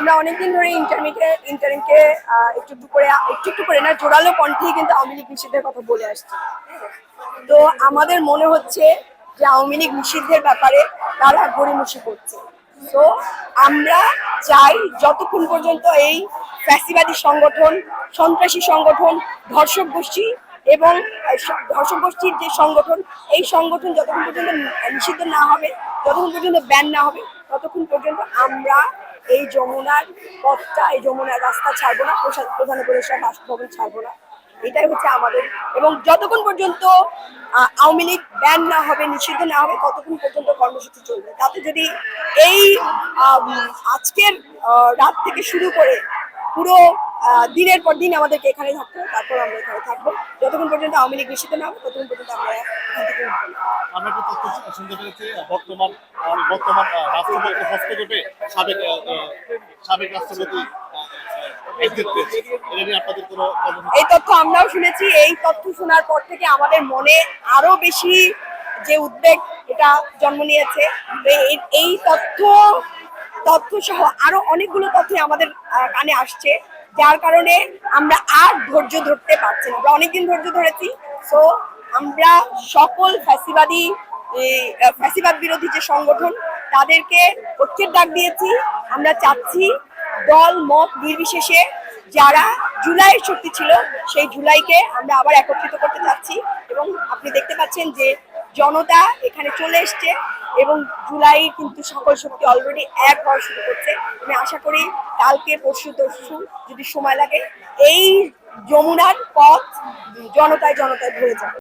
আমরা অনেকদিন ধরে ইন্টারিমকে একটু না জোরালো কণ্ঠেই কিন্তু আওয়ামী লীগ নিষিদ্ধের কথা বলে আসছি। তো আমাদের মনে হচ্ছে যে আওয়ামী লীগ নিষিদ্ধের ব্যাপারে তারা গড়িমসি করছে। তো আমরা চাই যতক্ষণ পর্যন্ত এই ফ্যাসিবাদী সংগঠন, সন্ত্রাসী সংগঠন, ধর্ষক গোষ্ঠী এবং ধর্ষক গোষ্ঠীর যে সংগঠন, এই সংগঠন যতক্ষণ পর্যন্ত নিষিদ্ধ না হবে, যতক্ষণ পর্যন্ত ব্যান না হবে, ততক্ষণ পর্যন্ত আমরা এই যমুনার পথটা, এই যমুনার রাস্তা ছাড়বো না, প্রধান উপদেষ্টার বাসভবন ছাড়বো না। এটাই হচ্ছে আমাদের। এবং যতক্ষণ পর্যন্ত আওয়ামী লীগ ব্যান না হবে, নিষিদ্ধ না হবে, ততক্ষণ পর্যন্ত কর্মসূচি চলবে। তাতে যদি এই আজকের রাত থেকে শুরু করে পুরো দিনের পর দিন আমাদেরকে এখানে থাকতে হবে, তারপর আমরা এখানে থাকবো। যতক্ষণ পর্যন্ত আওয়ামী লীগ নিষিদ্ধ না হবে, ততক্ষণ পর্যন্ত আমরা এখান থেকে উঠবো না। আমরা একটা তথ্য শুনতে পেরেছি বর্তমান রাষ্ট্রপতির হস্তক্ষেপে সাবেক রাষ্ট্রপতি এই তথ্য আমরাও শুনেছি। এই তথ্য শোনার পর থেকে আমাদের মনে আরো বেশি যে উদ্বেগ এটা জন্ম নিয়েছে। এই তথ্য সহ আরো অনেকগুলো তথ্য আমাদের কানে আসছে, যার কারণে আমরা আর ধৈর্য ধরতে পারছি না। আমরা অনেকদিন ধৈর্য ধরেছি। সো আমরা সকল ফ্যাসিবাদ বিরোধী যে সংগঠন, তাদেরকে ঐক্যের ডাক দিয়েছি। আমরা চাচ্ছি দল মত নির্বিশেষে যারা জুলাইয়ের শক্তি ছিল, সেই জুলাইকে আমরা আবার একত্রিত করতে চাচ্ছি। এবং আপনি দেখতে পাচ্ছেন যে জনতা এখানে চলে এসছে এবং জুলাই কিন্তু সকল শক্তি অলরেডি এক হওয়া শুরু করছে। আমি আশা করি কালকে পরশু যদি সময় লাগে, এই যমুনার পথ জনতায় ভরে যাবে।